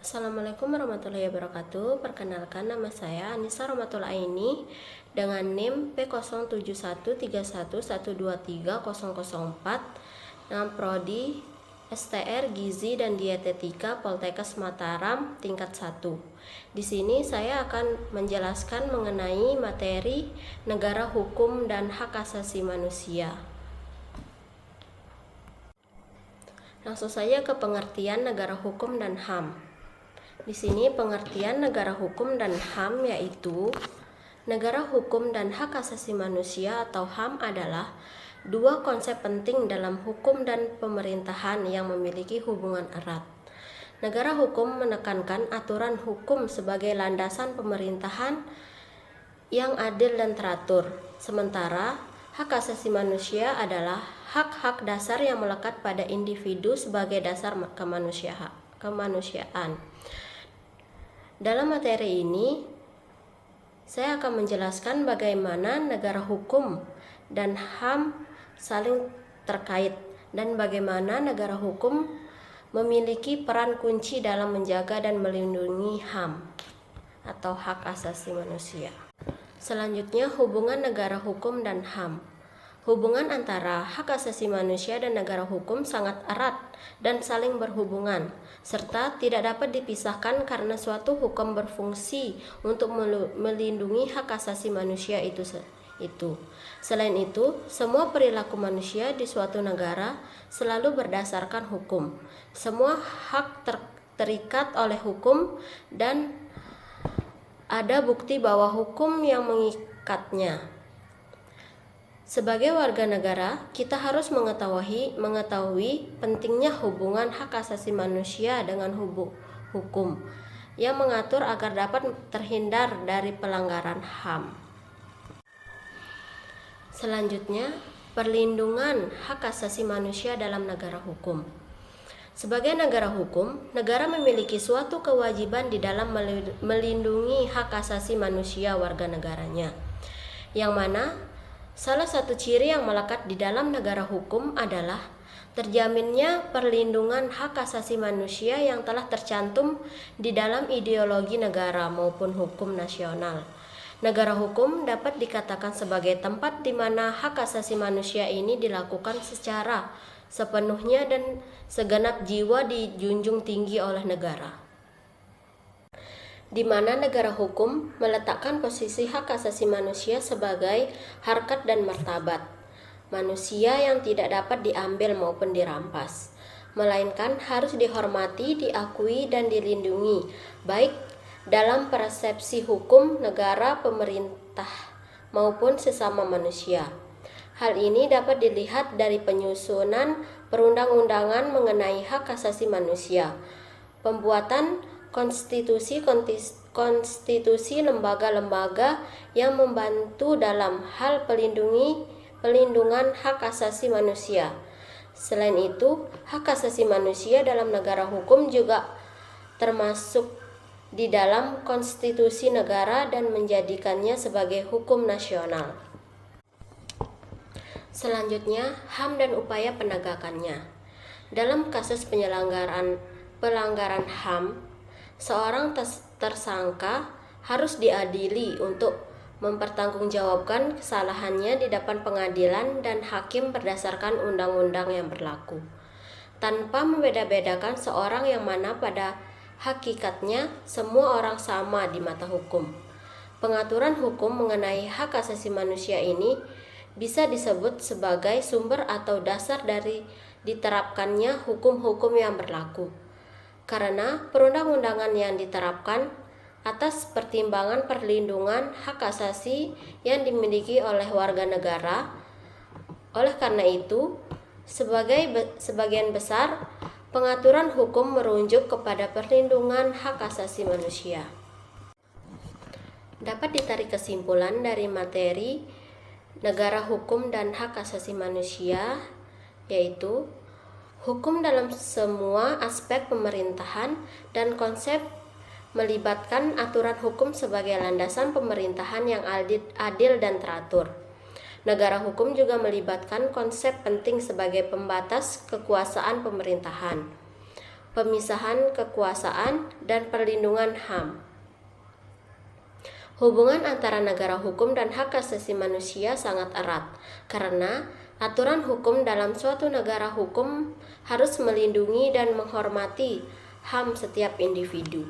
Assalamualaikum warahmatullahi wabarakatuh. Perkenalkan, nama saya Anissa Romatul Aini dengan NIM P07131121230004 dengan prodi STR Gizi dan Dietetika Poltekkes Mataram tingkat 1. Di sini saya akan menjelaskan mengenai materi negara hukum dan hak asasi manusia. Langsung saja ke pengertian negara hukum dan HAM. Di sini pengertian negara hukum dan HAM yaitu negara hukum dan hak asasi manusia atau HAM adalah dua konsep penting dalam hukum dan pemerintahan yang memiliki hubungan erat. Negara hukum menekankan aturan hukum sebagai landasan pemerintahan yang adil dan teratur, sementara hak asasi manusia adalah hak-hak dasar yang melekat pada individu sebagai dasar kemanusiaan. Dalam materi ini, saya akan menjelaskan bagaimana negara hukum dan HAM saling terkait dan bagaimana negara hukum memiliki peran kunci dalam menjaga dan melindungi HAM atau hak asasi manusia. Selanjutnya, hubungan negara hukum dan HAM. Hubungan antara hak asasi manusia dan negara hukum sangat erat dan saling berhubungan, serta tidak dapat dipisahkan karena suatu hukum berfungsi untuk melindungi hak asasi manusia itu. Selain itu, semua perilaku manusia di suatu negara selalu berdasarkan hukum. Semua hak terikat oleh hukum dan ada bukti bahwa hukum yang mengikatnya. Sebagai warga negara, kita harus mengetahui pentingnya hubungan hak asasi manusia dengan hukum yang mengatur agar dapat terhindar dari pelanggaran HAM. Selanjutnya, perlindungan hak asasi manusia dalam negara hukum. Sebagai negara hukum, negara memiliki suatu kewajiban di dalam melindungi hak asasi manusia warga negaranya, yang mana salah satu ciri yang melekat di dalam negara hukum adalah terjaminnya perlindungan hak asasi manusia yang telah tercantum di dalam ideologi negara maupun hukum nasional. Negara hukum dapat dikatakan sebagai tempat di mana hak asasi manusia ini dilakukan secara sepenuhnya dan segenap jiwa dijunjung tinggi oleh negara, di mana negara hukum meletakkan posisi hak asasi manusia sebagai harkat dan martabat manusia yang tidak dapat diambil maupun dirampas, melainkan harus dihormati, diakui, dan dilindungi, baik dalam persepsi hukum, negara, pemerintah, maupun sesama manusia. Hal ini dapat dilihat dari penyusunan perundang-undangan mengenai hak asasi manusia, pembuatan konstitusi lembaga-lembaga yang membantu dalam hal pelindungan hak asasi manusia. Selain itu, hak asasi manusia dalam negara hukum juga termasuk di dalam konstitusi negara dan menjadikannya sebagai hukum nasional. Selanjutnya, HAM dan upaya penegakannya. Dalam kasus pelanggaran HAM, seorang tersangka harus diadili untuk mempertanggungjawabkan kesalahannya di depan pengadilan dan hakim berdasarkan undang-undang yang berlaku, tanpa membeda-bedakan seorang yang mana pada hakikatnya semua orang sama di mata hukum. Pengaturan hukum mengenai hak asasi manusia ini bisa disebut sebagai sumber atau dasar dari diterapkannya hukum-hukum yang berlaku, karena perundang-undangan yang diterapkan atas pertimbangan perlindungan hak asasi yang dimiliki oleh warga negara. Oleh karena itu, sebagian besar pengaturan hukum merujuk kepada perlindungan hak asasi manusia. Dapat ditarik kesimpulan dari materi negara hukum dan hak asasi manusia, yaitu hukum dalam semua aspek pemerintahan dan konsep melibatkan aturan hukum sebagai landasan pemerintahan yang adil dan teratur. Negara hukum juga melibatkan konsep penting sebagai pembatas kekuasaan pemerintahan. pemisahan kekuasaan, dan perlindungan HAM. Hubungan antara negara hukum dan hak asasi manusia sangat erat, karena aturan hukum dalam suatu negara hukum harus melindungi dan menghormati HAM setiap individu.